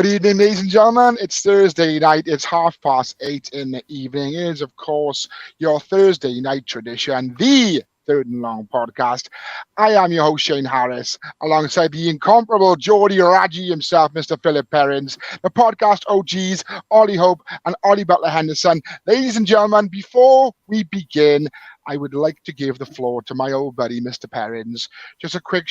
Good evening, ladies and gentlemen. It's Thursday night. It's 8:30 in the evening. It is, of course, your Thursday night tradition, the Third and Long podcast. I am your host, Shane Harris, alongside the incomparable Geordie Raji himself, Mr. Philip Perrins, the podcast OGs, Ollie Hope and Ollie Butler Henderson. Ladies and gentlemen, before we begin, I would like to give the floor to my old buddy, Mr. Perrins. Just a quick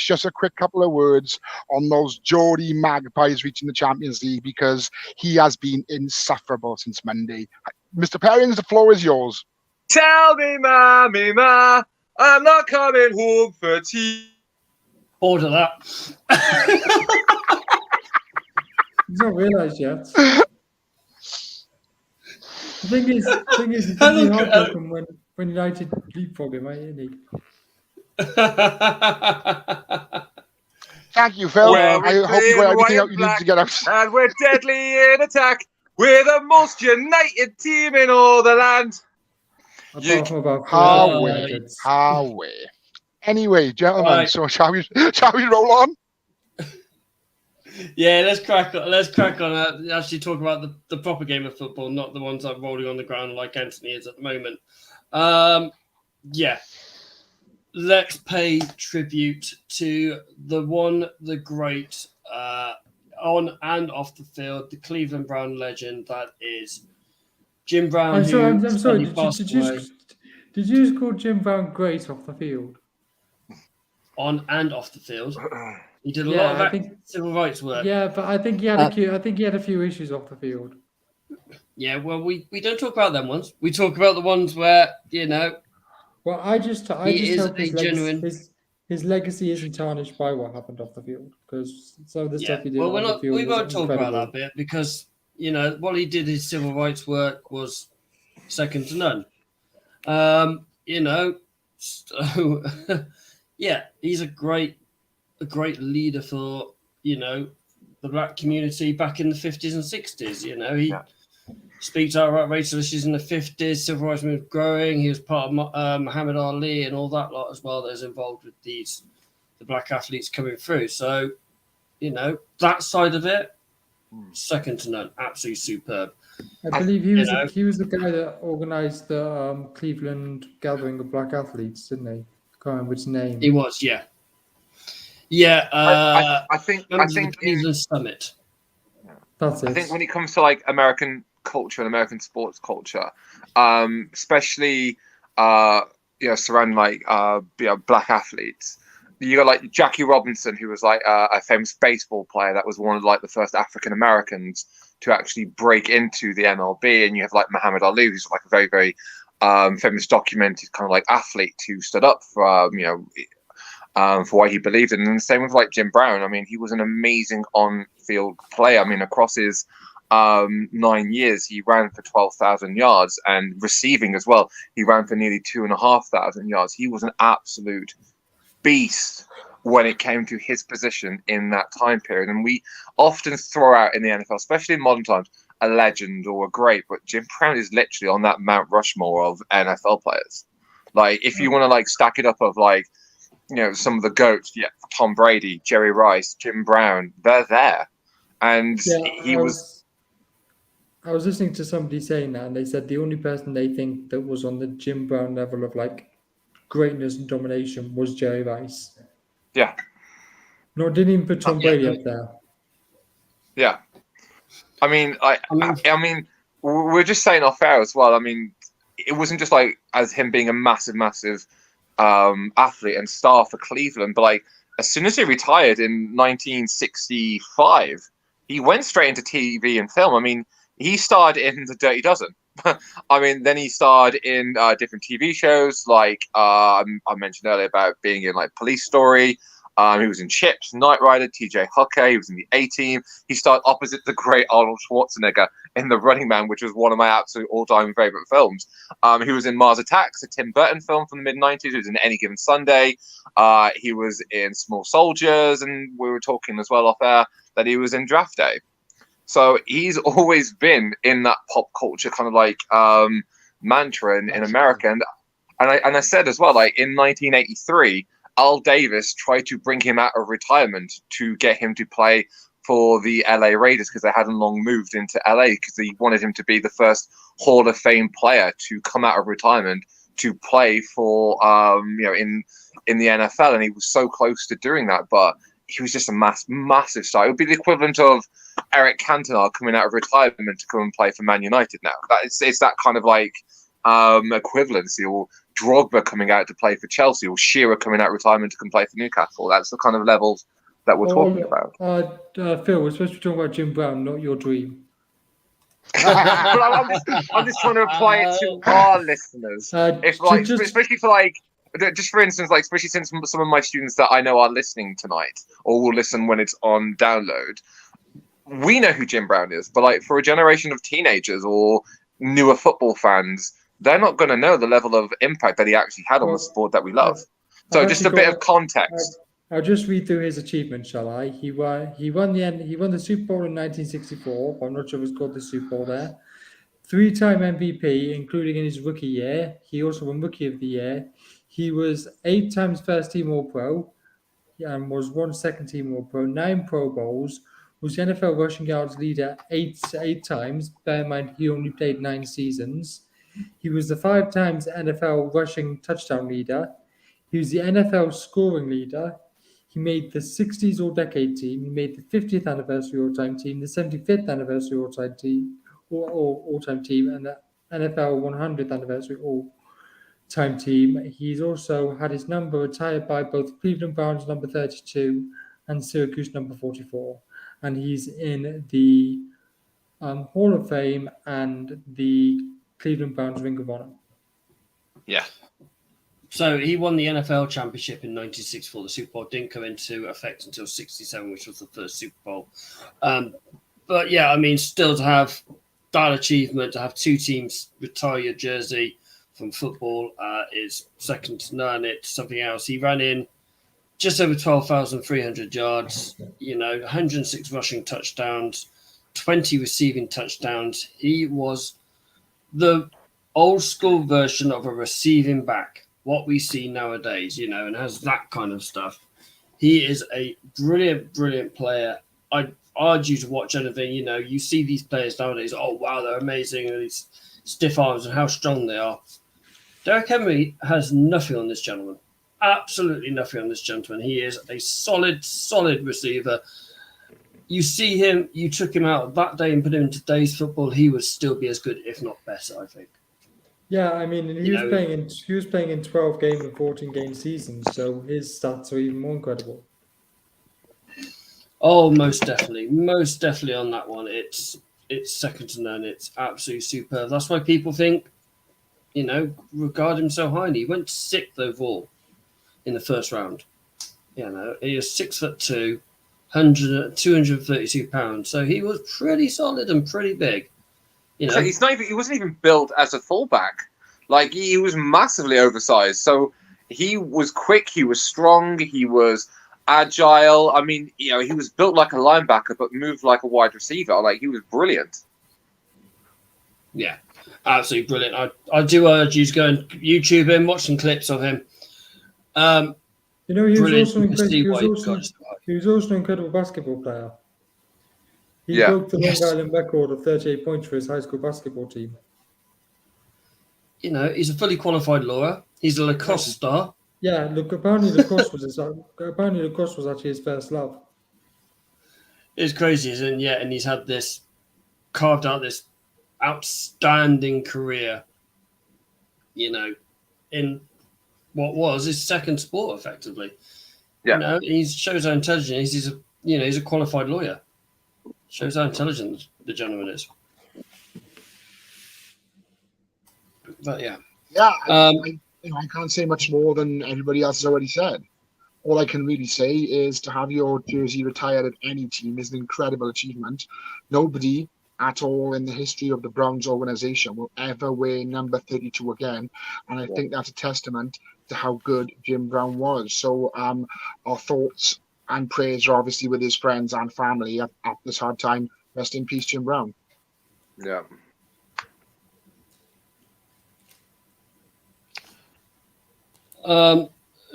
couple of words on those Geordie Magpies reaching the Champions League, because he has been insufferable since Monday. Mr. Perrins, the floor is yours. Tell me, mommy, ma, I'm not coming home for tea. Order that. He's not realised yet. The thing is, he's really heartbroken when United leapfrog him, isn't he? Thank you, Phil. Well, I hope you got everything out you need to get out. And we're deadly in attack. We're the most united team in all the land. Apart from about How we. Anyway, gentlemen, Right. so shall we roll on? Yeah, let's crack on. Actually, talk about the proper game of football, not the ones that are rolling on the ground like Anthony is at the moment. Yeah, let's pay tribute to the one, the great, on and off the field, the Cleveland Brown legend that is Jim Brown. I'm sorry. Did you just call Jim Brown great off the field? On and off the field, he did a lot of civil rights work. Yeah, but I think he had a few issues off the field. Yeah, well, we don't talk about them ones. We talk about the ones where, you know. Well, I just hope genuine. His legacy isn't tarnished by what happened off the field, because some of the stuff he did. Well, the field we won't talk incredible. about that bit, because, you know, what he did, his civil rights work was second to none. You know, so yeah, he's a great leader for, you know, the black community back in the 50s and 60s. You know, he speaks out about racial issues in the 50s, civil rights movement growing. He was part of Muhammad Ali and all that lot as well that is involved with the black athletes coming through. So, you know, that side of it, second to none, absolutely superb. I believe he was the guy that organised the Cleveland gathering of black athletes, didn't he? Can't remember his name. He was, yeah. Yeah, I think the Cleveland Summit. That's it. I think when it comes to like American culture and American sports culture, especially surrounding like black athletes, you got like Jackie Robinson, who was like a famous baseball player that was one of like the first African Americans to actually break into the MLB, and you have like Muhammad Ali, who's like a very, very famous documented kind of like athlete who stood up for for what he believed in. And the same with like Jim Brown. I mean, he was an amazing on-field player. I mean, across his 9 years, he ran for 12,000 yards, and receiving as well, he ran for nearly 2,500 yards. He was an absolute beast when it came to his position in that time period. And we often throw out in the NFL, especially in modern times, a legend or a great, but Jim Brown is literally on that Mount Rushmore of NFL players. Like, if you want to like stack it up of like, you know, some of the GOATs, Tom Brady, Jerry Rice, Jim Brown, they're there. And I was listening to somebody saying that, and they said the only person they think that was on the Jim Brown level of like greatness and domination was Jerry Rice. Yeah. No, didn't even put Tom Brady up there. Yeah. I mean, we're just saying off air as well. I mean, it wasn't just like as him being a massive athlete and star for Cleveland, but like as soon as he retired in 1965, he went straight into TV and film. I mean, he starred in The Dirty Dozen. I mean, then he starred in different TV shows, like I mentioned earlier about being in like Police Story. He was in Chips, Knight Rider, TJ Hooker. He was in the A-Team. He starred opposite the great Arnold Schwarzenegger in The Running Man, which was one of my absolute all-time favorite films. He was in Mars Attacks, a Tim Burton film from the mid-90s. He was in Any Given Sunday. He was in Small Soldiers, and we were talking as well off air that he was in Draft Day. So he's always been in that pop culture kind of like mantra in America. And I said as well, like in 1983, Al Davis tried to bring him out of retirement to get him to play for the LA Raiders because they hadn't long moved into LA because they wanted him to be the first Hall of Fame player to come out of retirement to play for in the NFL, and he was so close to doing that, but he was just a massive star. It would be the equivalent of Eric Cantona coming out of retirement to come and play for Man United now. It's that kind of like equivalency, or Drogba coming out to play for Chelsea, or Shearer coming out of retirement to come play for Newcastle. That's the kind of levels that we're talking about. Phil, we're supposed to be talking about Jim Brown, not your dream. But I'm just trying to apply it to our listeners. Especially for instance, like especially since some of my students that I know are listening tonight or will listen when it's on download, we know who Jim Brown is. But like for a generation of teenagers or newer football fans, they're not going to know the level of impact that he actually had on the sport that we love. So just a bit of context. I'll just read through his achievements, shall I? He won the Super Bowl in 1964. I'm not sure if it's called the Super Bowl there. 3-time MVP, including in his rookie year. He also won Rookie of the Year. He was 8 times first team All-Pro and was 1 second team All-Pro, 9 Pro Bowls, was the NFL rushing yards leader 8 times. Bear in mind, he only played 9 seasons. He was the 5 times NFL rushing touchdown leader. He was the NFL scoring leader. He made the 60s All-Decade team. He made the 50th anniversary All-Time team, the 75th anniversary All-Time team, All-Time team, and the NFL 100th anniversary All-Time team. He's also had his number retired by both Cleveland Browns number 32 and Syracuse number 44. And he's in the Hall of Fame and the Cleveland Browns Ring of Honor. Yeah. So he won the NFL championship in 1964. The Super Bowl didn't come into effect until 67, which was the first Super Bowl. But yeah, I mean, still to have that achievement, to have 2 teams retire your jersey from football is second to none. It's something else. He ran in just over 12,300 yards, 106 rushing touchdowns, 20 receiving touchdowns. He was the old school version of a receiving back, what we see nowadays, and has that kind of stuff. He is a brilliant, brilliant player. I urge you to watch anything. You see these players nowadays, oh, wow, they're amazing, and these stiff arms and how strong they are. Derrick Henry has nothing on this gentleman. Absolutely nothing on this gentleman. He is a solid, solid receiver. You see him, you took him out that day and put him in today's football, he would still be as good, if not better, I think. Yeah, I mean, he was playing in 12 game and 14 game seasons, so his stats are even more incredible. Oh, most definitely on that one. It's second to none. It's absolutely superb. That's why people think, regard him so highly. He went 6th overall in the first round. He is 6'2", 232 pounds. So he was pretty solid and pretty big. So he wasn't even built as a fullback. Like he was massively oversized. So he was quick, he was strong, he was agile. I mean, he was built like a linebacker but moved like a wide receiver. Like he was brilliant. Yeah, absolutely brilliant. I do urge you to go and YouTube him, watch some clips of him. He was also an incredible basketball player. He broke the Long Island record of 38 points for his high school basketball team. He's a fully qualified lawyer. He's a lacrosse star. Yeah, look, apparently lacrosse was actually his first love. It's crazy, isn't it? Yeah, and he's had carved out this outstanding career, in what was his second sport, effectively. Yeah. He shows how intelligent he is. He's a qualified lawyer. Shows how intelligent the gentleman is. But yeah. Yeah, I can't say much more than everybody else has already said. All I can really say is to have your jersey retired at any team is an incredible achievement. Nobody at all in the history of the Browns organization will ever wear number 32 again. And I think that's a testament to how good Jim Brown was. So our thoughts and prayers are obviously with his friends and family at this hard time. Rest in peace, Jim Brown. Yeah.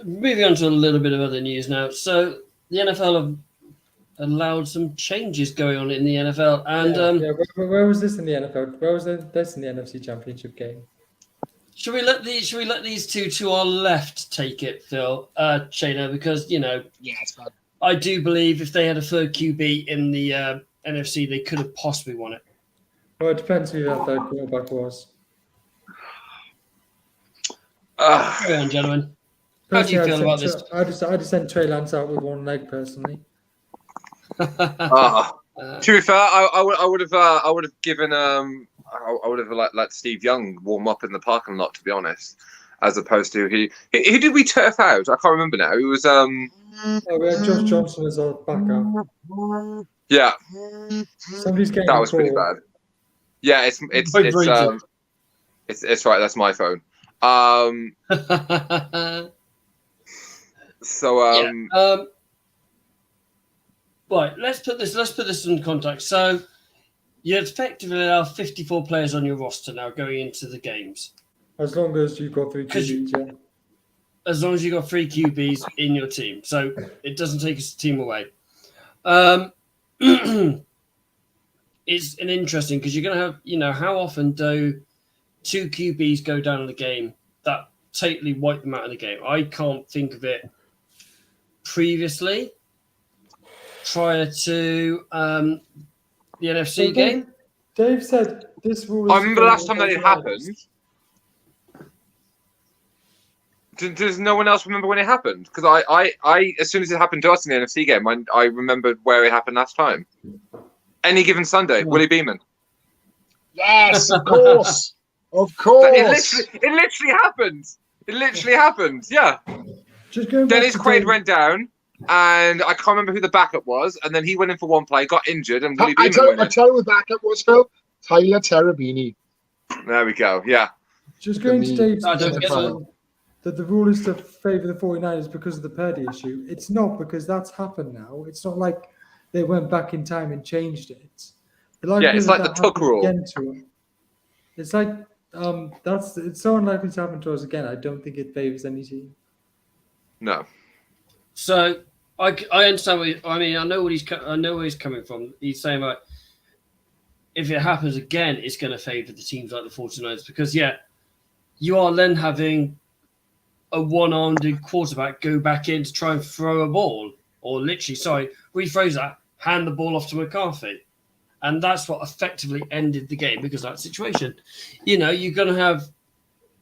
Moving on to a little bit of other news now. So the NFL have allowed some changes going on in the NFL. And Where was this in the NFL? Where was this in the NFC Championship game? should we let these two to our left take it, Phil, Shayna? Because Yeah, it's bad. I do believe if they had a third QB in the NFC, they could have possibly won it. Well, it depends who that third quarterback was. Carry on, gentlemen. How do you feel about this? I'd have sent Trey Lance out with one leg personally. To be fair, I would have given I would have let Steve Young warm up in the parking lot, to be honest, as opposed to who did we turf out? I can't remember now. He was we had Josh Johnson as our backup. Yeah, Somebody's getting that was pretty bad. Yeah, it's right. That's my phone. Right, let's put this in context. So you effectively have 54 players on your roster now going into the games. As long as you've got 3 QBs, yeah. As long as you've got 3 QBs in your team. So it doesn't take a team away. It's an interesting because you're going to have, how often do 2 QBs go down in the game that totally wipe them out of the game? I can't think of it previously, prior to the NFC game. Dave said this rule. I remember the last time that it happened. Does no one else remember when it happened? Because I, as soon as it happened to us in the NFC game, I remembered where it happened last time. Any given Sunday, Willie Beeman. Yes, of course. Of course. It literally happened. It literally happened. Yeah. Just going Dennis Quaid went down, and I can't remember who the backup was, and then he went in for one play, got injured, and Willie Beeman went in. I tell you who the backup was, Phil. Tyler Terabini. There we go. Yeah. Just going to Dave's point, that the rule is to favour the 49ers because of the Purdy issue. It's not, because that's happened now. It's not like they went back in time and changed it. It's like the Tuck rule. It's like it's so unlikely to happen to us again. I don't think it favours any team. No. So I understand I know where he's coming from. He's saying like, if it happens again, it's going to favour the teams like the 49ers because you are then having a one-armed quarterback go back in to try and throw a ball, or literally, rephrase that, hand the ball off to McCarthy. And that's what effectively ended the game because of that situation. You're going to have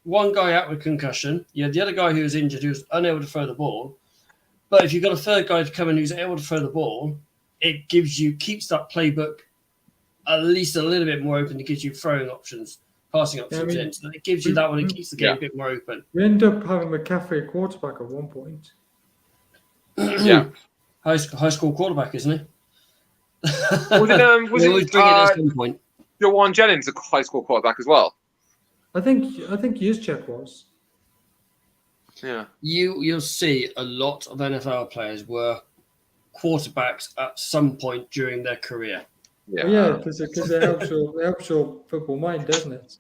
one guy out with concussion. You have the other guy who's injured, who's unable to throw the ball. But if you've got a third guy to come in who's able to throw the ball, it keeps that playbook at least a little bit more open. It gives you throwing options, passing options in. So it gives you that one. It keeps the game a bit more open. We end up having McCaffrey a quarterback at one point. Yeah. High school quarterback, isn't he? Was it bring it at some point. Jawan Jennings a high school quarterback as well? I think Juszczyk was. Yeah. You'll see a lot of NFL players were quarterbacks at some point during their career. Yeah. Because it helps your football mind, doesn't it?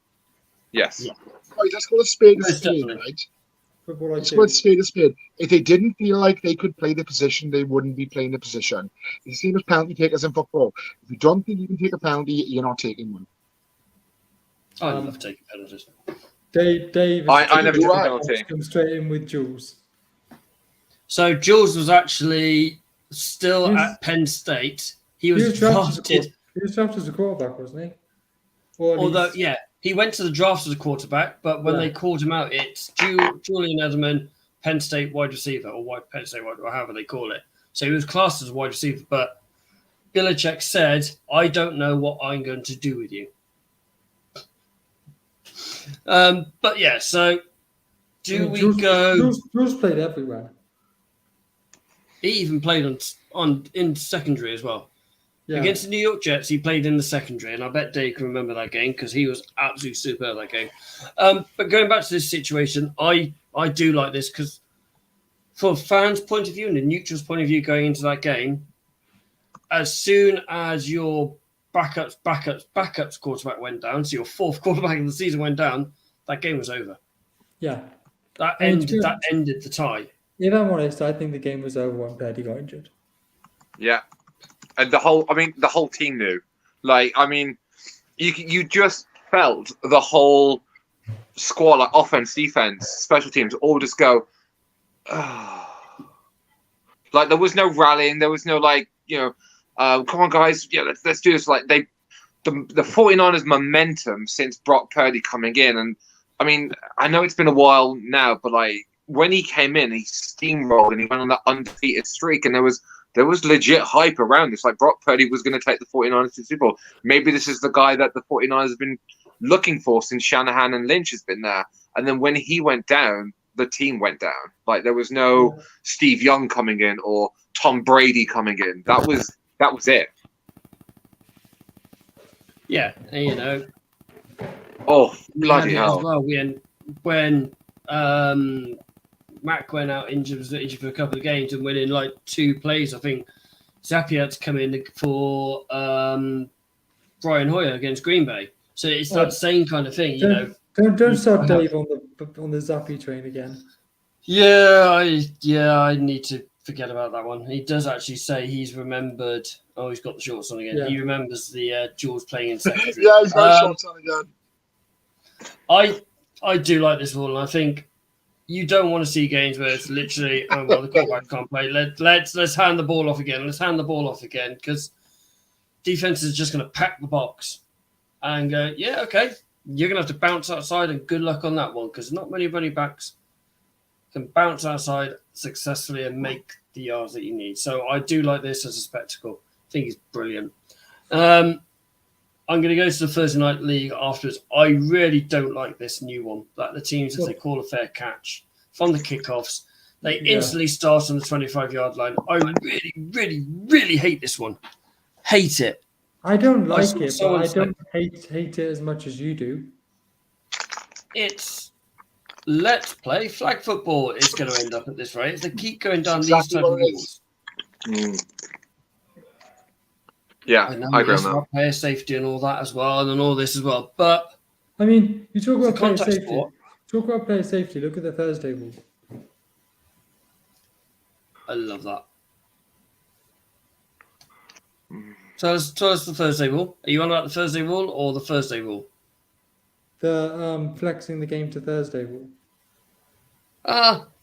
Yes. Yeah. Right, let's call a spade a spade, right? Football Let's call a spade a spade. If they didn't feel like they could play the position, they wouldn't be playing the position. It's the same as penalty takers in football. If you don't think you can take a penalty, you're not taking one. I love taking penalties. Dave. I never took a penalty. Come straight in with Jules. So Jules was actually still at Penn State. He was drafted. He was drafted as a quarterback, wasn't he? He went to the draft as a quarterback, but when they called him out, it's Julian Edelman, Penn State wide receiver, or Penn State wide, or however they call it. So he was classed as a wide receiver, but Belichick said, "I don't know what I'm going to do with you." So Jules played everywhere. He even played in secondary as well. Yeah. Against the New York Jets, he played in the secondary, and I bet Dave can remember that game because he was absolutely superb that game. But going back to this situation, I do like this because from a fan's point of view and a neutral's point of view going into that game, as soon as your backups quarterback went down, so your fourth quarterback of the season went down, that game was over. Yeah. That ended the tie. If I'm honest, I think the game was over when Purdy got injured. Yeah. and the whole team knew. Like, I mean, you just felt the whole squad, like offense, defense, special teams, all just go. Like, there was no rallying. There was no, like, come on, guys. Yeah, let's do this. Like, the 49ers momentum since Brock Purdy coming in. And, I mean, I know it's been a while now, but, like, when he came in, he steamrolled and he went on that undefeated streak. And there was legit hype around this. Like, Brock Purdy was going to take the 49ers to the Super Bowl. Maybe this is the guy that the 49ers have been looking for since Shanahan and Lynch has been there. And then when he went down, the team went down. Like, there was no Steve Young coming in or Tom Brady coming in. That was it. Yeah, and, Oh, bloody hell! As well, when Mac went out injured for a couple of games and winning like 2 plays, I think Zappi had to come in for Brian Hoyer against Green Bay. So it's that same kind of thing, Don't start Dave on the Zappi train again. Yeah, I need to forget about that one. He does actually say he's remembered. Oh, he's got the shorts on again. Yeah. He remembers the Jaws playing in secondary. Yeah, he's got shorts on again. I do like this rule, and I think you don't want to see games where it's literally, the quarterback can't play. Let's hand the ball off again. Let's hand the ball off again, because defense is just going to pack the box and go, yeah, okay. You're going to have to bounce outside, and good luck on that one, because not many running backs can bounce outside successfully and make the yards that you need. So I do like this as a spectacle. I think it's brilliant. I'm going to go to the Thursday Night League afterwards. I really don't like this new one. Like the teams, as they call a fair catch from the kickoffs, they instantly start on the 25-yard line. I really, really, really hate this one. Hate it. I don't like it, but I don't hate it as much as you do. It's let's play flag football is going to end up at this rate. If they keep going down these type of rules. Yeah, I agree on that. Player safety and all that as well, and all this as well. But I mean, you talk about player safety. Talk about player safety. Look at the Thursday rule. I love that. Tell us the Thursday rule. Are you on about the Thursday rule or the Thursday rule? The flexing the game to Thursday rule.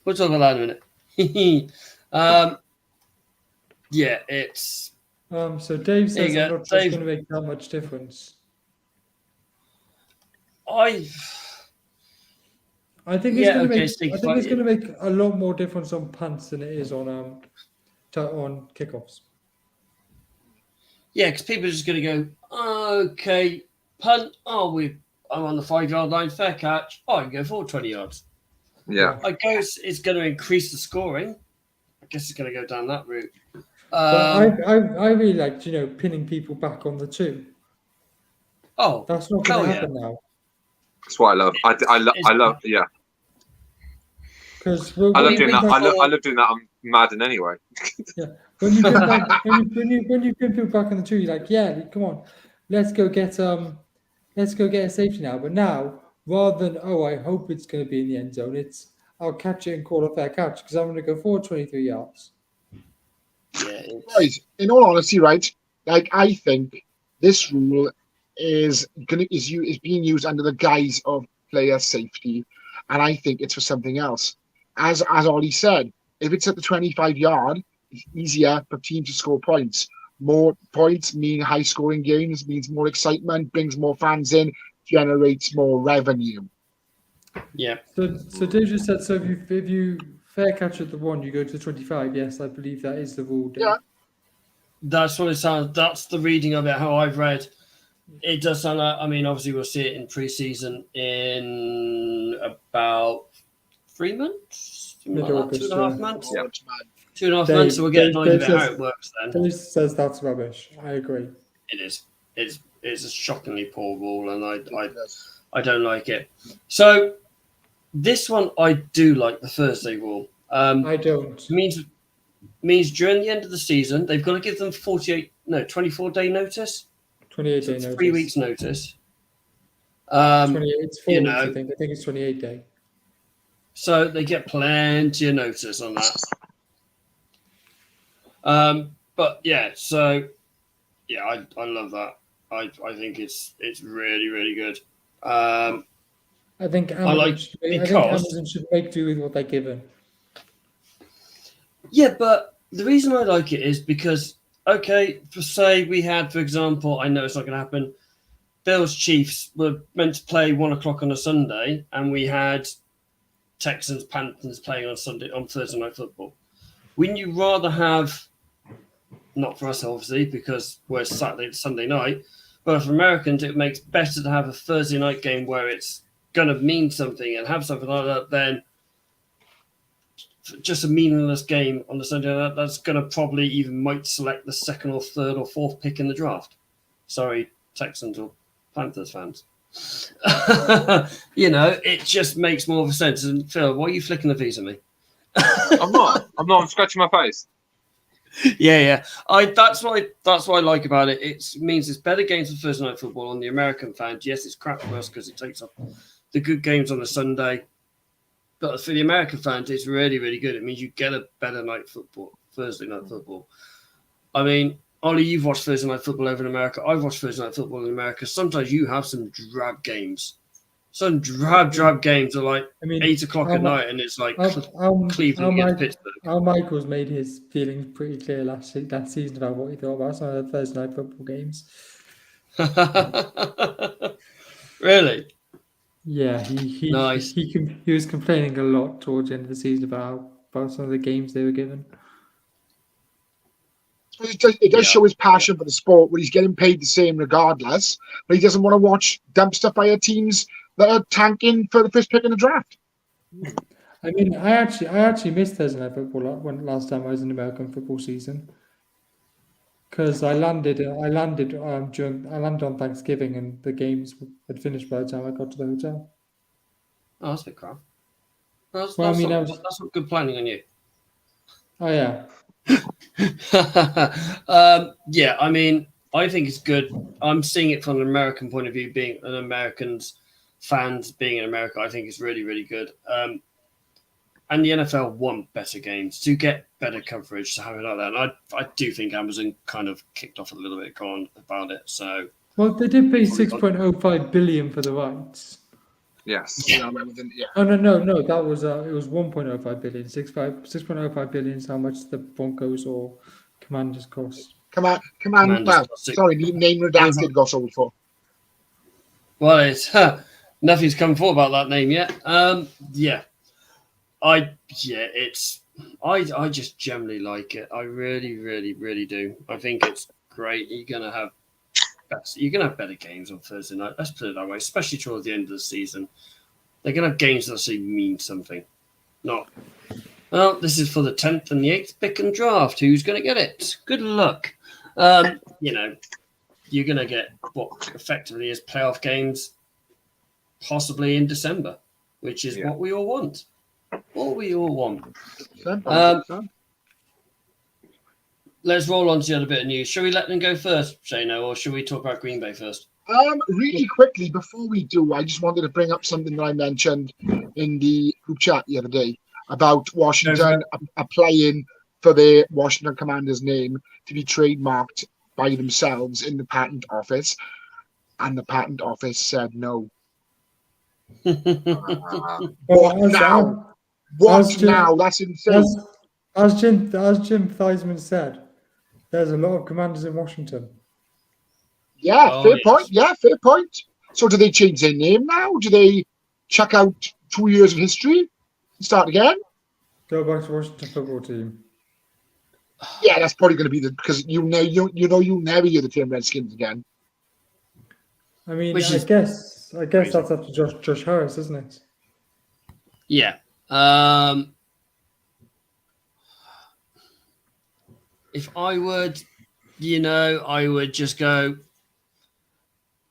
We'll talk about that in a minute. Yeah, it's. So Dave says I'm not going to make that much difference. I think it's going to make a lot more difference on punts than it is on kickoffs. Yeah, because people are just going to go, okay, punt. I'm on the 5-yard line, fair catch. I can go forward 20 yards. Yeah. I guess it's going to increase the scoring. I guess it's going to go down that route. I really like, pinning people back on the 2. Oh, that's not going to happen now. That's what I love. I love, yeah. Because I love doing that. I love doing that on Madden anyway. Yeah. When you pin people back on the 2, you're like, yeah, come on, let's go get a safety now. But now, rather than I hope it's going to be in the end zone, it's I'll catch it and call a fair catch because I'm going to go forward 23 yards. Yeah. Right. In all honesty, right? Like I think this rule is being used under the guise of player safety, and I think it's for something else. As Ollie said, if it's at the 25-yard, it's easier for teams to score points. More points mean high-scoring games, means more excitement, brings more fans in, generates more revenue. Yeah. So Dave just said, so if you fair catch at the 1, you go to 25. Yes, I believe that is the rule. Dave. Yeah. That's what it sounds. That's the reading of it. How I've read, it does sound like. I mean, obviously we'll see it in preseason in about 3 months, 2.5 months. Yeah. 2.5 months. So we'll get an idea of how it works then. Dave says that's rubbish. I agree. It is. It's a shockingly poor rule, and I don't like it. So this one I do like, the Thursday rule. I don't. Means during the end of the season they've got to give them 24-day notice. 28 day notice. 3 weeks notice. 28. It's 4 weeks, I think it's 28 day. So they get plenty of notice on that. But yeah, so Yeah, I love that. I think it's really, really good. I think like because Amazon should make do with what they're given. yeah, but the reason I like it is because okay, for say we had, for example, I know it's not going to happen. Bills Chiefs were meant to play 1:00 on a Sunday, and we had Texans Panthers playing on Thursday Night Football. Wouldn't you rather have, not for us obviously because we're Sunday night, but for Americans it makes better to have a Thursday night game where it's going to mean something and have something like that than just a meaningless game on the Sunday night that's going to probably even might select the second or third or fourth pick in the draft. Sorry, Texans or Panthers fans. It just makes more of a sense. And Phil, why are you flicking the V's at me? I'm not. I'm scratching my face. Yeah. That's what I like about it. It means it's better games for Thursday Night Football on the American fans. Yes, it's crap for us because it takes up the good games on a Sunday. But for the American fans, it's really, really good. It means you get a better Thursday Night Football. I mean, Ollie, you've watched Thursday Night Football over in America. I've watched Thursday Night Football in America. Sometimes you have some drab games. Some drab games are like 8 o'clock at night, and it's like Cleveland against Pittsburgh. Al Michaels made his feelings pretty clear last season about what he thought about some of the Thursday Night Football games. Really? Yeah, he nice. He was complaining a lot towards the end of the season about some of the games they were given. It does show his passion for the sport, where he's getting paid the same regardless, but he doesn't want to watch dumpster fire teams that are tanking for the first pick in the draft. I mean, I actually missed Thursday Night Football last time I was in American football season, because I landed on Thanksgiving and the games had finished by the time I got to the hotel. Oh, that's a bit crap. That's not good planning on you. Oh yeah. Yeah, I mean, I think it's good. I'm seeing it from an American point of view, being an American's fans being in America. I think it's really, really good. And the NFL want better games to get better coverage to have it like that. And I do think Amazon kind of kicked off a little bit about it. So, well, they did pay $6.05 billion for the rights. Yes. Yeah. Oh no. That was it was $1.05 billion. $6.05 billion is how much the Broncos or Commanders cost. Name redacted got sold for. Well, it's nothing's come forward about that name yet. Yeah. I just generally like it. I really, really, really do. I think it's great. You're gonna have better games on Thursday night. Let's put it that way, especially towards the end of the season. They're gonna have games that actually mean something. Not, well, this is for the 10th and the 8th pick and draft. Who's gonna get it? Good luck. You're gonna get what effectively is playoff games, possibly in December, which is what we all want. Let's roll on to the other bit of news. Shall we let them go first, Shano, or should we talk about Green Bay first? Really quickly, before we do, I just wanted to bring up something that I mentioned in the group chat the other day about Washington applying for the Washington Commanders name to be trademarked by themselves in the patent office, and the patent office said no. What now? That's insane. As Jim Theismann said, there's a lot of Commanders in Washington. Yeah, fair point. Yeah, fair point. So do they change their name now? Do they check out 2 years of history and start again? Go back to Washington football team. Yeah, that's probably going to be because you'll never hear the term Redskins again. I mean, I guess that's up to Josh Harris, isn't it? Yeah. If I would, I would just go.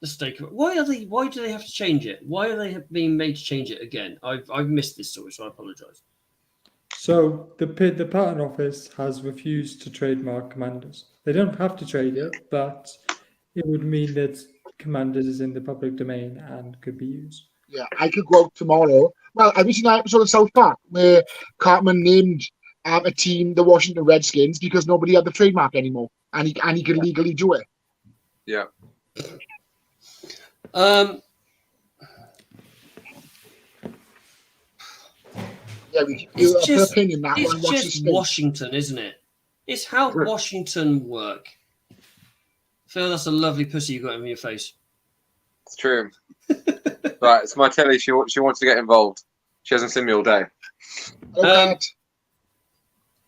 Let's take it. Why do they have to change it? Why are they being made to change it again? I've missed this story, so I apologise. So the patent office has refused to trademark Commanders. They don't have to trade it, but it would mean that Commanders is in the public domain and could be used. Yeah, I could go out tomorrow. Well, have you seen that episode of South Park where Cartman named a team the Washington Redskins because nobody had the trademark anymore, and he could legally do it? Yeah. Yeah, It's just, opinion that one. it's What's just your Washington, isn't it? It's how Washington work. Phil, that's a lovely pussy you got in your face. It's true. Right, it's my telly. She wants to get involved. She hasn't seen me all day. Okay.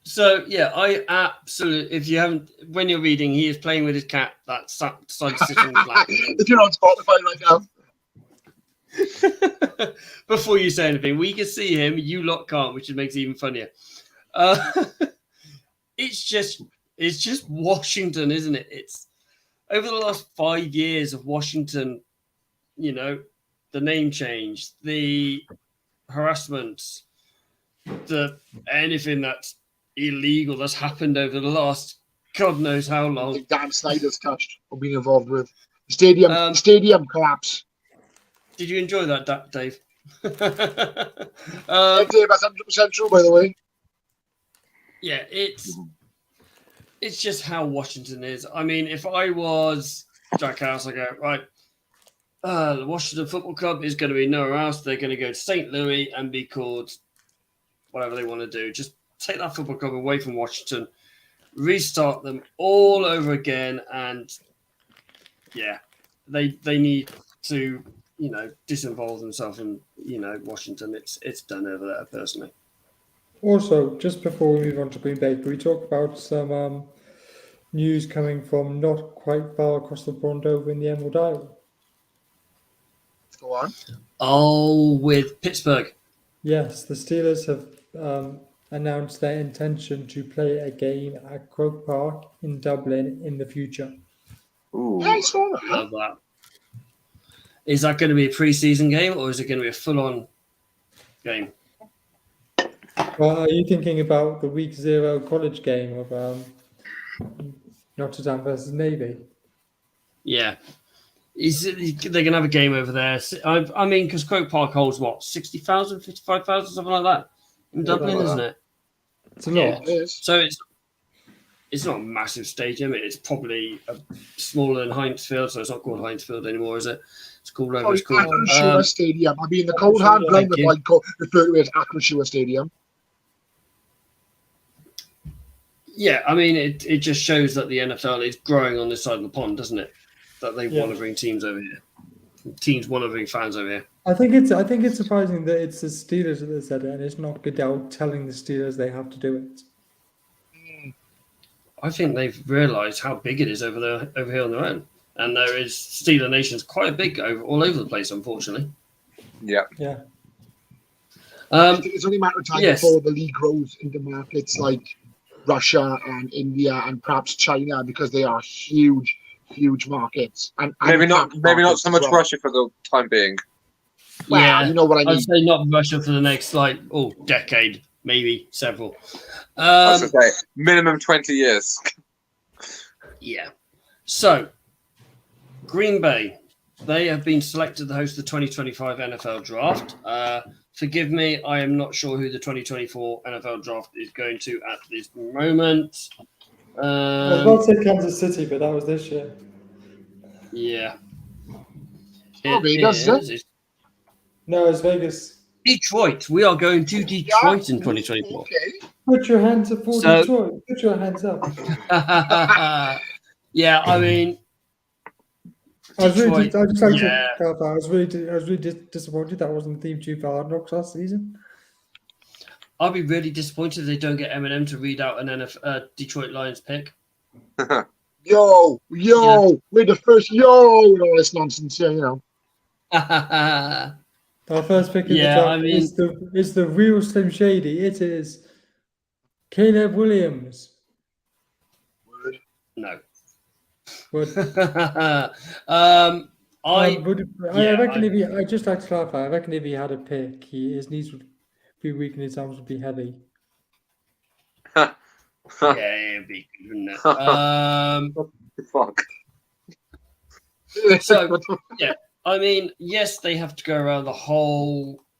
So yeah, I absolutely. If you haven't, when you're reading, he is playing with his cat that decided to sit on his lap. If you're on Spotify right now. Before you say anything, we can see him. You lot can't, which makes it even funnier. It's just Washington, isn't it? It's over the last 5 years of Washington. You know, the name change, the harassment, the anything that's illegal that's happened over the last God knows how long. Dan Snyder's touched or been involved with stadium collapse. Did you enjoy that, Dave? Dave, that's 100% true, by the way. Yeah, it's just how Washington is. I mean, if I was Jack House, I go, right, the Washington Football Club is going to be nowhere else. They're going to go to St. Louis and be called whatever they want to do. Just take that football club away from Washington, restart them all over again, and yeah, they need to, you know, disinvolve themselves in, you know, Washington. It's done over there, personally. Also, just before we move on to Green Bay, can we talk about some news coming from not quite far across the pond over in the Emerald Isle? Go on. Oh, with Pittsburgh. Yes, the Steelers have announced their intention to play a game at Croke Park in Dublin in the future. Ooh. Yeah, I saw that. Love that. Is that going to be a pre-season game or is it going to be a full-on game? Well, are you thinking about the Week 0 college game of Notre Dame versus Navy? Yeah. They're going to have a game over there. I mean, because Croke Park holds, what, 60,000, 55,000, something like that in Dublin, like isn't that. it? It's a Yeah. lot. It is. So it's not a massive stadium. It's probably smaller than Heinz Field, so it's not called Heinz Field anymore, is it? It's called whatever it's called. Akrashua Stadium. I mean, the cold hard ground Thank you. would refer to it as Akrashua Stadium. Yeah, I mean, it just shows that the NFL is growing on this side of the pond, doesn't it? That they want to bring teams over here. Teams want to bring fans over here. I think it's surprising that it's the Steelers that said it, and it's not Goodell telling the Steelers they have to do it. I think they've realised how big it is over here on their own, and there is Steeler Nation's quite big all over the place, unfortunately. Yeah. Yeah. It's only a matter of time yes. before the league grows into markets like Russia and India and perhaps China, because they are huge markets. And Maybe not so much well. Russia for the time being. Well, Yeah, you know what I mean. I'd say not Russia for the next decade, maybe several. I was gonna say minimum 20 years. Yeah. So, Green Bay, they have been selected to host the 2025 NFL Draft. Forgive me, I am not sure who the 2024 NFL Draft is going to at this moment. I was about to say Kansas City, but that was this year. Yeah. Vegas, is it? No, it's Vegas. Detroit. We are going to Detroit in 2024. Okay. Put your hands up for So- Detroit. Put your hands up. Yeah, I mean, I was really, Detroit, I just like yeah. to clarify. I was really disappointed that wasn't the theme tune for Hard Knocks last season. I'll be really disappointed if they don't get Eminem to read out an Detroit Lions pick. Yo, we're the first and all this nonsense here, you know. Our first pick in Yeah, the draft I mean- is the real Slim Shady. It is Caleb Williams. Word. No. But I reckon if he, I just like to clarify. I reckon if he had a pick, his knees would be weak and his arms would be heavy. yeah, it'd be good, wouldn't it? Fuck. So, I mean, yes, they have to go around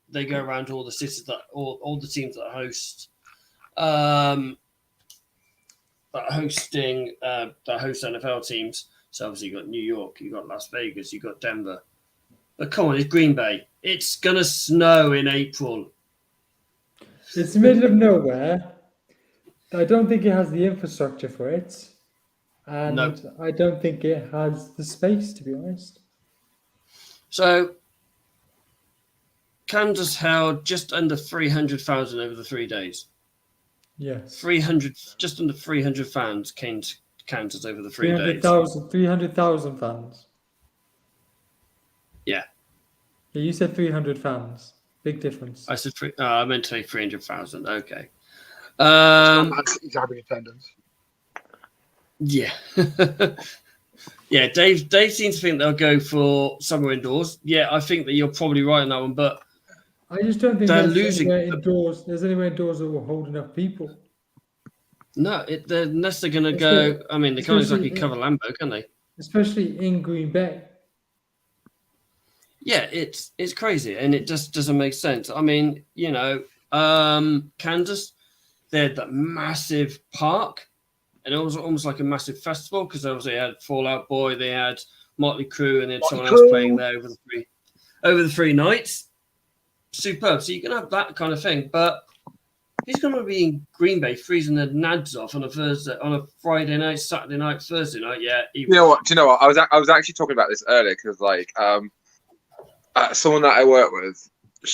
they go around to all the cities all the teams that host, that host NFL teams So obviously you got New York, you got Las Vegas, you got Denver. But come on, it's Green Bay. It's gonna snow in April. It's the middle of nowhere. I don't think it has the infrastructure for it. And No. I don't think it has the space, to be honest. So Kansas held just under 300,000 over the 3 days. Yes. 300, just under 300 fans came to Kansas over the 3 days. 300,000 fans. Yeah. Yeah, you said 300 fans. Big difference. I said I meant to say 300,000. Okay. Man City's having attendance. Yeah. Yeah, Dave seems to think they'll go for summer indoors. Yeah, I think that you're probably right on that one, but I just don't think they're there's losing. anywhere indoors. There's anywhere indoors that will hold enough people. No, unless they're going to go. I mean, they can't exactly cover Lambeau, can they? Especially in Green Bay. Yeah, it's crazy, and it just doesn't make sense. I mean, Kansas, they had that massive park, and it was almost like a massive festival because obviously they had Fall Out Boy, they had Motley Crue, and they had someone else playing there over the 3 nights. Superb. So you can have that kind of thing, but he's going to be in Green Bay freezing the nads off on a Friday night, Saturday night, Thursday night. Yeah. Do you know what? I was actually talking about this earlier because someone that I work with,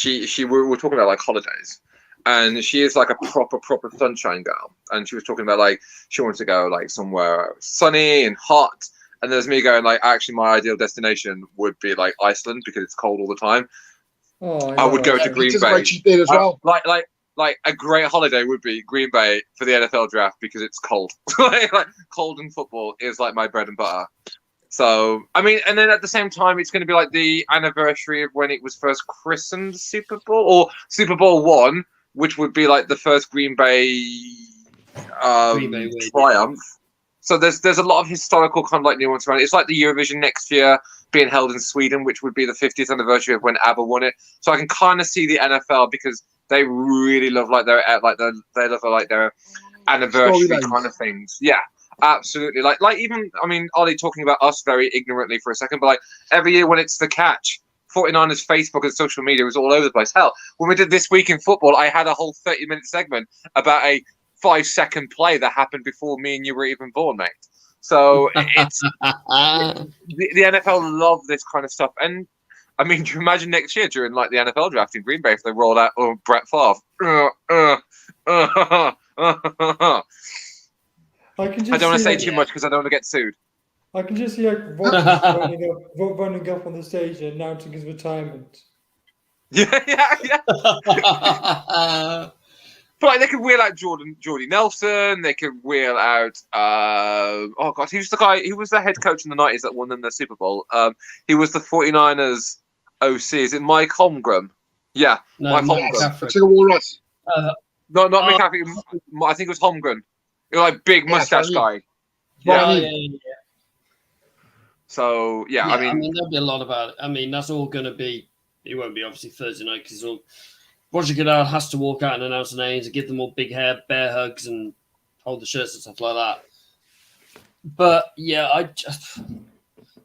we were talking about like holidays, and she is like a proper sunshine girl, and she was talking about like she wants to go like somewhere sunny and hot, and there's me going like actually my ideal destination would be like Iceland because it's cold all the time. Oh, I would go to Green Bay. She did as well. Like a great holiday would be Green Bay for the NFL draft because it's cold. like cold and football is like my bread and butter. So I mean, and then at the same time, it's going to be like the anniversary of when it was first christened Super Bowl or Super Bowl I, which would be like the first Green Bay triumph. So there's a lot of historical kind of like nuance around it. It's like the Eurovision next year being held in Sweden, which would be the 50th anniversary of when ABBA won it. So I can kind of see the NFL because they really love their anniversary kind of things. Yeah, absolutely. Like even I mean, Ollie talking about us very ignorantly for a second, but like every year when it's the catch, 49ers Facebook and social media was all over the place. Hell, when we did This Week in Football, I had a whole 30-minute segment about a 5-second play that happened before me and you were even born, mate. So it's the NFL love this kind of stuff. And I mean, do you imagine next year during like the NFL draft in Green Bay if they roll out Brett Favre? I don't want to say too much because I don't want to get sued. I can just see like running up on the stage and announcing his retirement. Yeah. But like, they could wheel out Jordy Nelson. They could wheel out. Oh God, he was the guy. He was the head coach in the 90s that won them the Super Bowl. He was the 49ers OC. Is it Mike Holmgren? Yeah, no, Mike Holmgren. No, not McCaffrey. I think it was Holmgren. You're like big mustache guy. Yeah. So yeah, I mean, there'll be a lot about it. I mean, that's all going to be. It won't be obviously Thursday night because Roger Goodell has to walk out and announce the names and give them all big hair, bear hugs, and hold the shirts and stuff like that. But yeah,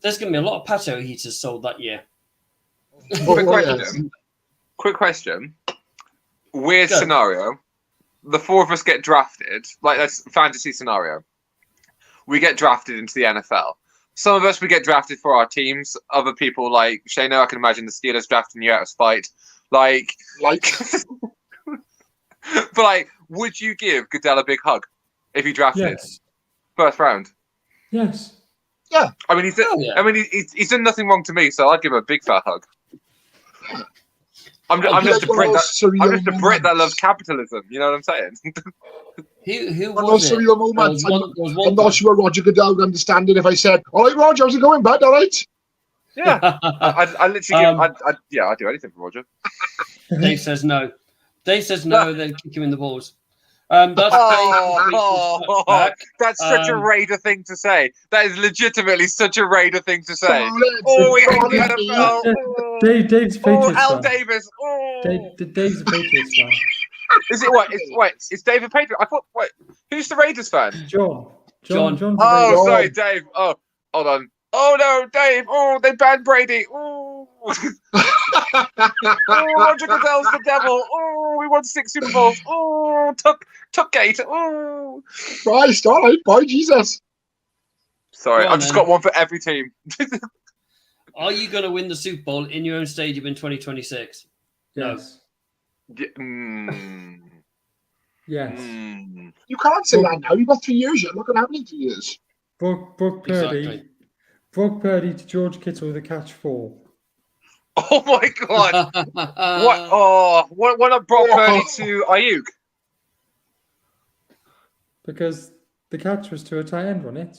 there's going to be a lot of patio heaters sold that year. Quick question. Weird scenario. The 4 of us get drafted. Like, that's a fantasy scenario. We get drafted into the NFL. Some of us, we get drafted for our teams. Other people, like Shane, I can imagine the Steelers drafting you out of spite. Like, but like, would you give Goodell a big hug if he drafted Yes. first round? Yes. Yeah. I mean, he's done nothing wrong to me, so I'd give him a big fat hug. I'm just a Brit that loves capitalism. You know what I'm saying? Who was it? I'm not sure Roger Goodell would understand it if I said, "All right, Roger, how's it going, bud? All right." Yeah, I literally I'd do anything for Roger. Dave says no. Then kick him in the balls. That's such a Raider thing to say. That is legitimately such a Raider thing to say. We hate the NFL. Dave's Patriots Al fan. Davis. Dave's a Patriots fan. Is it what? Is Dave a Patriot? I thought. Wait, who's the Raiders fan? John. Oh, sorry, Dave. Oh, Hold on. Oh no, Dave! Oh, they banned Brady. Oh, Roger Goodell's the devil. Oh, we won 6 Super Bowls. Oh, Tuckgate. Oh, Christ, all right, boy, Jesus. sorry, Go on, I've just then. got one for every team. Are you going to win the Super Bowl in your own stadium in 2026? No. Yes. Yes. You can't say that now. You've got 3 years yet. Look at how many 3 years. Brock Purdy. Exactly. Brock Purdy to George Kittle with a catch 4. Oh my god! What? Oh, why not Brock Purdy to Ayuk? Because the catch was to a tight end, wasn't it?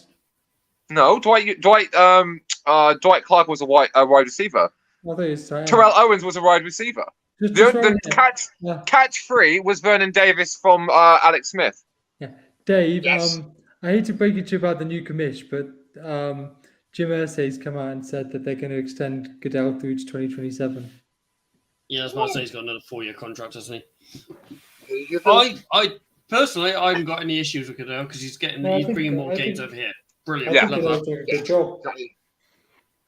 No, Dwight Clark was a wide receiver. I thought it was tight end. Terrell Owens was a wide receiver. Just The write it. catch free was Vernon Davis from Alex Smith. Yeah. Dave, Yes. I hate to break it to you about the new commish, but Jim Irsay's come out and said that they're going to extend Goodell through to 2027. Yeah, I was about to say he's got another 4-year contract, hasn't he? You think? I personally, I haven't got any issues with Goodell because he's bringing more games over here. Brilliant. I Love think that. they're doing a good job.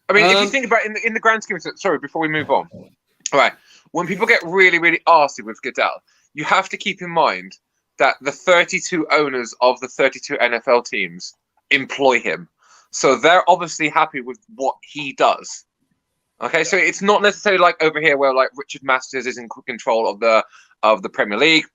I mean, if you Um, think about it in the grand scheme of it, sorry, before we move on. All right, when people get really, really arsy with Goodell, you have to keep in mind that the 32 owners of the 32 NFL teams employ him. So they're obviously happy with what he does. Okay, so it's not necessarily like over here where like Richard Masters is in control of the Premier League.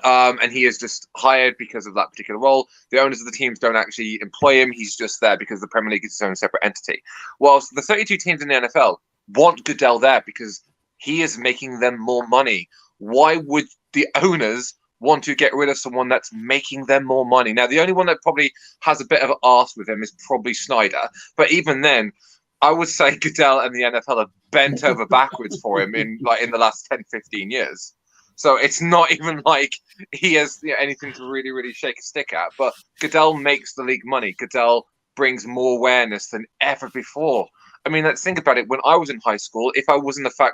And he is just hired because of that particular role. The owners of the teams don't actually employ him. He's just there because the Premier League is its own separate entity. Whilst the 32 teams in the NFL want Goodell there because he is making them more money. Why would the owners want to get rid of someone that's making them more money? Now, the only one that probably has a bit of an arse with him is probably Snyder. But even then, I would say Goodell and the NFL have bent over backwards for him in the last 10, 15 years. So it's not even like he has anything to really, really shake a stick at. But Goodell makes the league money. Goodell brings more awareness than ever before. I mean, let's think about it. When I was in high school, if I wasn't a fan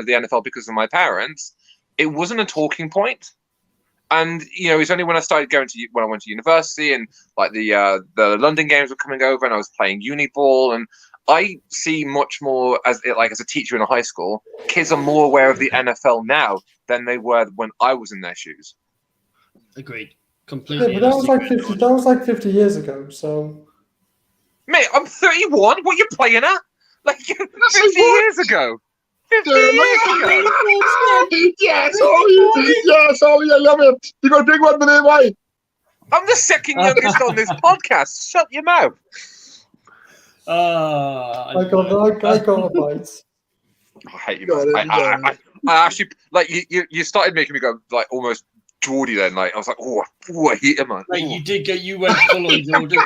of the NFL because of my parents, it wasn't a talking point. And it's only when I started when I went to university and like the London games were coming over and I was playing uni ball, and I see much more as a teacher in a high school. Kids are more aware of the NFL now than they were when I was in their shoes. Agreed. Yeah, Completely. but that was like 50 years ago. So, Mate, I'm 31. What are you playing at? Like 50 years ago. 50 years ago. Yes, Ollie. Yes, Ollie, I love it. You got to drink one minute, why? I'm the second youngest on this podcast. Shut your mouth. I got a bite. I hate you, man. I actually you started making me go like almost Geordie then. Like I was like, oh, I hate him, man. Mate, you went full on Jordan.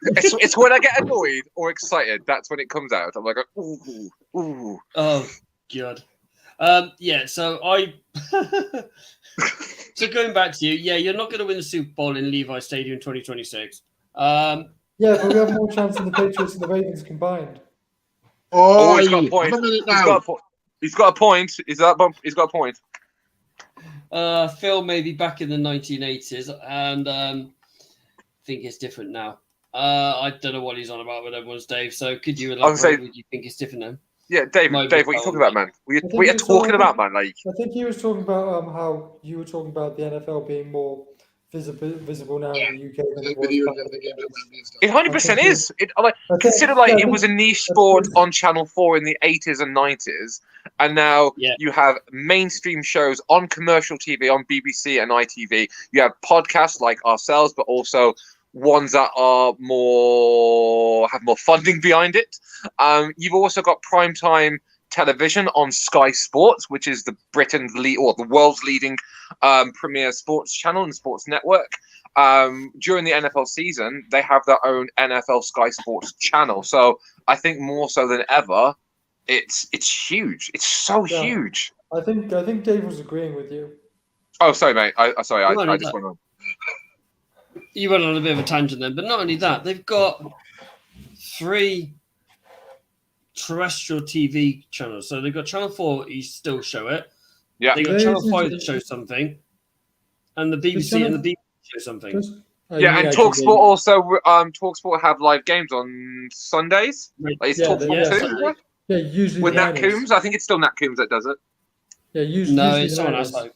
It's when I get annoyed or excited. That's when it comes out. I'm like, ooh. Oh God. Yeah. So so going back to you, yeah, you're not going to win the Super Bowl in Levi Stadium in 2026. Yeah, but we have more chance than the Patriots and the Ravens combined. Oh, he's got a point. He's got a point. He's got a point. Phil maybe back in the 1980s, and I think it's different now. I don't know what he's on about with everyone's Dave. So could you elaborate? Would you think it's different now? Yeah, Dave, what are you talking about, man? What are you talking about, man? Like, I think he was talking about how you were talking about the NFL being more visible now in the UK than it was. It 100% is. Consider it was a niche sport on Channel 4 in the 80s and 90s, and now you have mainstream shows on commercial TV on BBC and ITV. You have podcasts like ourselves, but also ones that are have more funding behind it. You've also got primetime television on Sky Sports, which is the world's leading premier sports channel and sports network. During the NFL season, they have their own NFL Sky Sports channel. So I think more so than ever, it's huge. It's so huge. I think Dave was agreeing with you. Oh, sorry, mate. I just went on. You went on a bit of a tangent then, but not only that, they've got 3 terrestrial TV channels. So they've got Channel 4, you still show it. Yeah. They've got Channel 5 that shows something. And the BBC and the BBC show something. Yeah, and Talksport also Talksport have live games on Sundays. Like it's Yeah, Talksport yeah. too. Yeah, usually With the Nat Niners. Coombs, I think it's still Nat Coombs that does it. Yeah, usually No, the it's someone else. Niners.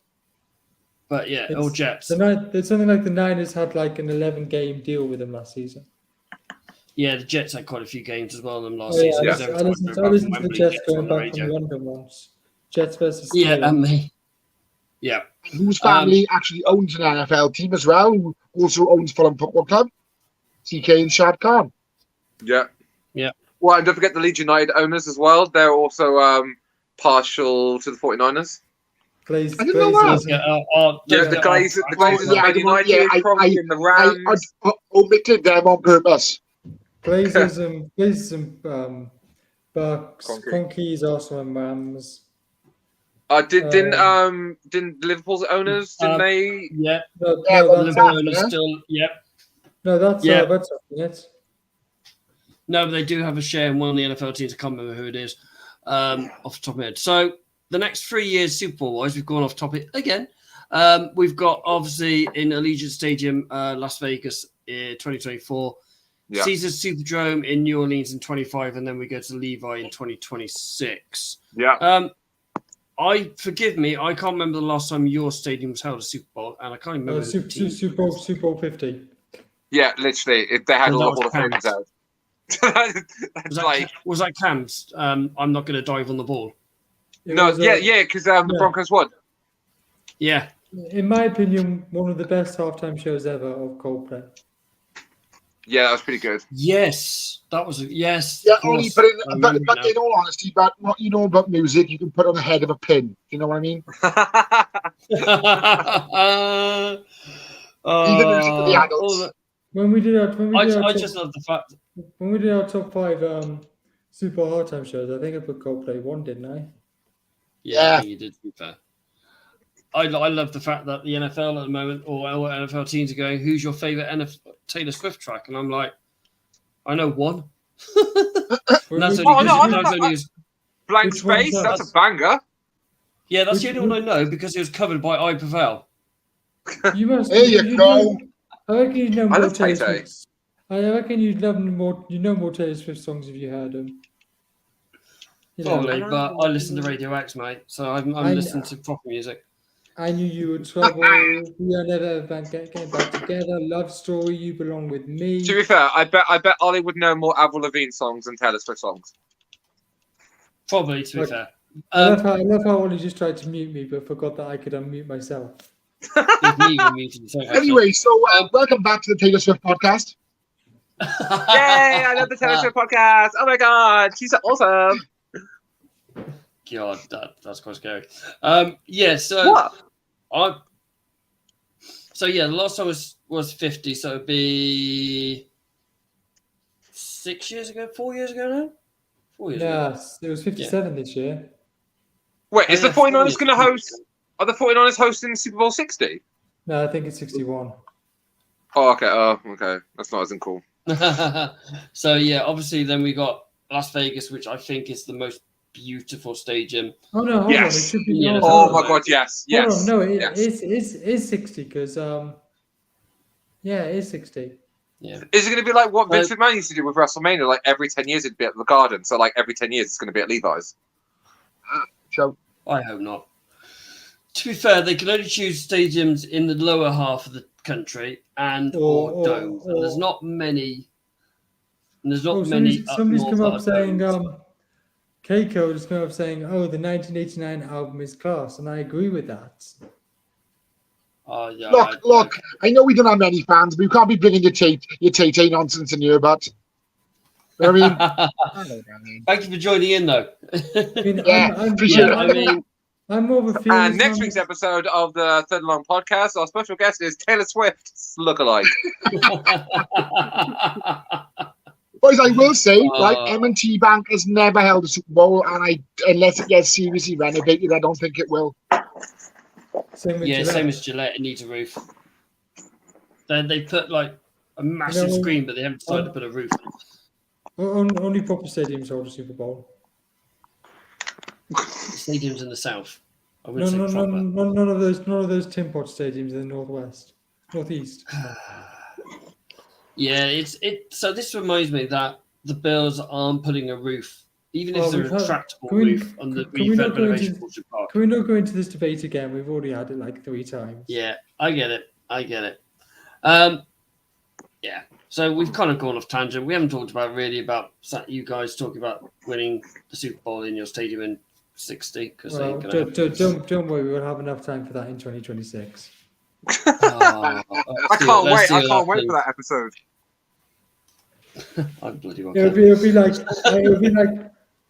But yeah, all Jets. It's something like the Niners had like an 11-game deal with them last season. Yeah, the Jets had quite a few games as well in them last Oh, yeah, season. Yeah. 'cause every I time listened we to were the Wembley, Jets were going on the back from radio. London once. Jets versus Yeah, Steelers. and me. Yeah. Whose family actually owns an NFL team as well, who also owns Fulham Football Club? TK and Shad Khan. Yeah. Yeah. Well, and don't forget the Leeds United owners as well. They're also partial to the 49ers. I didn't know that. The Glazers are Man United, probably in the Rams. I omitted them on purpose. Glazers and Bucks. Kroenke. Kroenke is also in Rams. Didn't Liverpool's owners? Didn't they? Yeah. No, Yeah, no, well, that's Liverpool yeah. owners still. Yep. no, that's Yeah. that's it. No, but they do have a share in one of the NFL teams. I can't remember who it is off the top of my head. So the next 3 years, Super Bowl wise, we've gone off topic again. We've got obviously in Allegiant Stadium, Las Vegas, 2024. Yeah. Caesars Superdome in New Orleans in 25, and then we go to Levi in 2026. Yeah. Forgive me, I can't remember the last time your stadium was held a Super Bowl, and I can't even remember. Super Bowl 50. Yeah, literally. If they had And all that the Hall of was Famers out. Was that Cam's? I'm not going to dive on the ball. Because the Broncos won. Yeah. In my opinion, one of the best halftime shows ever of Coldplay. Yeah, that was pretty good. Yes, that was yes. Yeah, of course. only, but in all honesty, but what you know about music, you can put on the head of a pin. You know what I mean? Even music for the adults. When we did our I just love the fact. When we did our top 5 Super Bowl halftime shows, I think I put Coldplay 1, didn't I? Yeah, I think you did. To be fair, I love the fact that the NFL at the moment, or NFL teams are going, "Who's your favorite Taylor Swift track?" And I'm like, I know one. And that's only Blank Which one's Space, that? that's a banger. Yeah, that's the only one I know because it was covered by I Prevail. You must. There you go. I reckon you know I more love Taylor Tay-Tay. Swift. I reckon you'd love more. You know more Taylor Swift songs if you heard them. You know, Probably, but I listen to Radio X, mate. So I'm listening to proper music. I knew you were trouble. We are never getting back together. Love story. You belong with me. To be fair, I bet Ollie would know more Avril Lavigne songs than Taylor Swift songs. Probably, to be fair. I love how Ollie just tried to mute me, but forgot that I could unmute myself. It's me who muted the phone, Anyway, so welcome back to the Taylor Swift podcast. actually. Yay! I love the Taylor Swift podcast. Oh my god, she's so awesome. God, that's quite scary. Yeah, so What? the last time was 50, so it'd be 6 years ago, 4 years ago now? 4 years ago. Yes, it was 57 this year. Wait, is Oh, the yeah, 49ers going to host? Are the 49ers hosting Super Bowl 60? No, I think it's 61. Oh, okay. Oh, okay. That's not as cool. So yeah, obviously then we got Las Vegas, which I think is the most beautiful stadium. Oh no, hold on. It Yes. should be. Yeah. Oh my god, yes, Hold yes. on, no, yes. it's 60 because yeah, it is 60. Yeah. Is it going to be like what Vince McMahon used to do with WrestleMania? Like every 10 years it'd be at the Garden. So like every 10 years it's going to be at Levi's. So I hope not. To be fair, they can only choose stadiums in the lower half of the country and or domes. And there's not many. And there's not many. Somebody's up come north up that are saying domes. Keiko has come up saying, "Oh, the 1989 album is class," and I agree with that. Oh yeah. look. I know we don't have many fans, but you can't be bringing your Tay nonsense in here. But you know what I mean? Thank you for joining in, though. I mean, Yeah, appreciate Yeah, I mean, I'm more of a feeling. And next week's episode of the Third and Long podcast, our special guest is Taylor Swift's lookalike. Boys, I will say, right, M&T Bank has never held a Super Bowl, and unless it gets seriously renovated, I don't think it will. Same with Gillette. same as Gillette. It needs a roof. Then they put like a massive No, screen, but they haven't decided to put a roof. Only proper stadiums hold a Super Bowl. Stadiums in the south. I No, wouldn't say proper. none of those tin pot stadiums in the northeast. Yeah, so this reminds me that the Bills aren't putting a roof, even if there's a retractable roof on the renovation Bullshit Park. Can we not go into this debate again? We've already had it like 3 times. Yeah, I get it. Yeah, so we've kind of gone off tangent. We haven't talked about you guys talking about winning the Super Bowl in your stadium in 60. Well, don't worry, we'll have enough time for that in 2026. I can't wait. I can't wait for that episode. I'm bloody well. It'll be like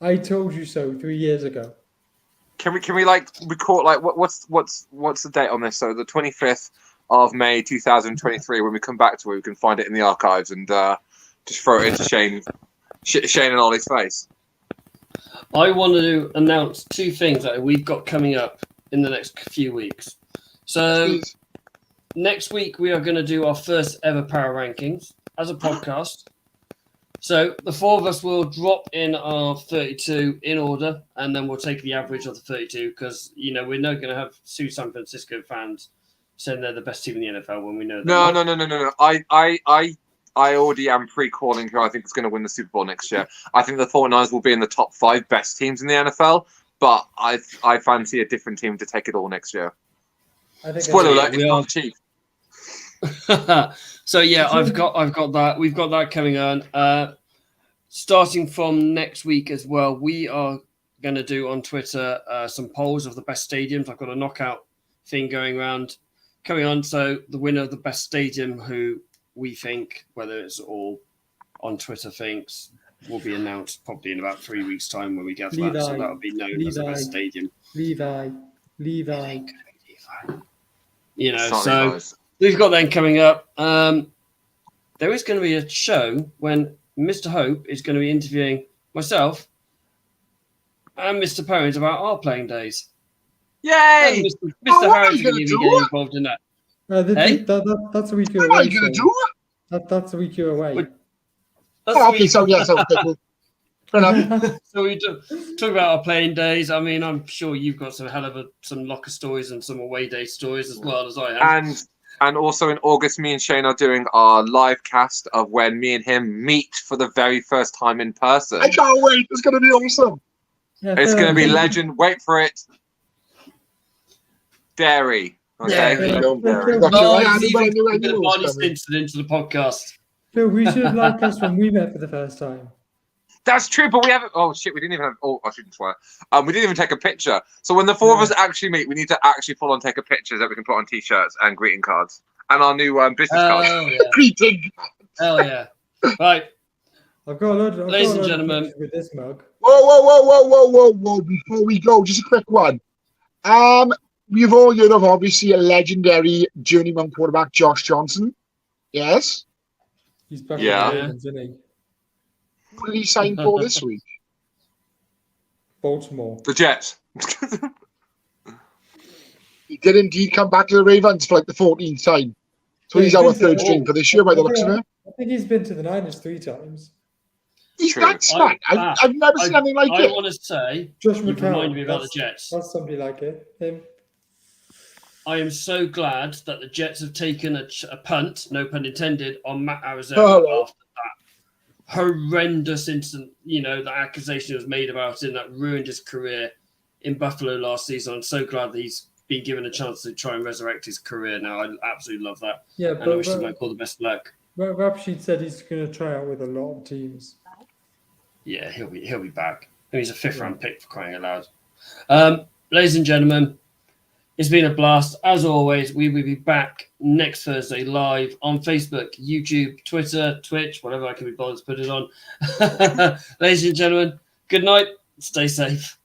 I told you so 3 years ago. Can we like record like what's the date on this? So the 25th of May 2023. When we come back to it, we can find it in the archives and just throw it into Shane and Ollie's face. I want to announce 2 things that we've got coming up in the next few weeks. So next week we are going to do our first ever power rankings as a podcast. So the 4 of us will drop in our 32 in order, and then we'll take the average of the 32 because we're not going to have San Francisco fans saying they're the best team in the NFL when we know. No. I already am pre-calling who I think is going to win the Super Bowl next year. I think the 49ers will be in the top 5 best teams in the NFL, but I fancy a different team to take it all next year. Spoiler alert, it's not the Chiefs. So yeah, I've got that. We've got that coming on. Starting from next week as well, we are going to do on Twitter some polls of the best stadiums. I've got a knockout thing going on. So the winner of the best stadium, who we think, whether it's all on Twitter thinks, will be announced probably in about 3 weeks' time when we get to that. So that'll be known as the best stadium. Levi. So we've got them coming up. There is going to be a show when Mr. Hope is going to be interviewing myself and Mr. Perrins about our playing days. Yay! Mr. Harris is going to be getting involved in that. That's a week away. What are you going to do? That's a week away. Okay, so yeah, so fair enough. So we talk about our playing days. I mean, I'm sure you've got some hell of some locker stories and some away day stories as well as I have. And also in August, me and Shane are doing our live cast of when me and him meet for the very first time in person. I can't wait. It's going to be awesome. Yeah, it's going to be legend. Wait for it. Dairy. Okay. The body stinted into the podcast. Phil, we should have liked us when we met for the first time. That's true, but we haven't. Oh shit, we didn't even have. Oh, I shouldn't swear. We didn't even take a picture. So when the 4 of us actually meet, we need to actually full on take a picture that we can put on T-shirts and greeting cards and our new business cards. Yeah. Greeting. Hell yeah! Right, I've got a load. Ladies and gentlemen, with this mug. Whoa! Before we go, just a quick one. We've all heard of obviously a legendary journeyman quarterback, Josh Johnson. Yes. He's back in the Ravens, isn't he? Who did he sign for this week? Baltimore. The Jets. He did indeed come back to the Ravens for like the 14th time. So he's our 3rd string for this year by the looks of it. I think he's been to the Niners 3 times. He's that smart. I've never seen anything like it. I want to say, Josh you McCown, reminded me about the Jets. That's somebody like it. Him. I am so glad that the Jets have taken a punt, no pun intended, on Matt Arizona after that horrendous incident. The accusation was made about him that ruined his career in Buffalo last season. I'm so glad that he's been given a chance to try and resurrect his career now. I absolutely love that. Yeah, and I wish him all the best luck. Rap Sheet said he's going to try out with a lot of teams. Yeah, he'll be back. And he's a 5th round pick for crying out loud. Ladies and gentlemen, it's been a blast. As always, we will be back next Thursday live on Facebook, YouTube, Twitter, Twitch, whatever I can be bothered to put it on. Ladies and gentlemen, good night. Stay safe.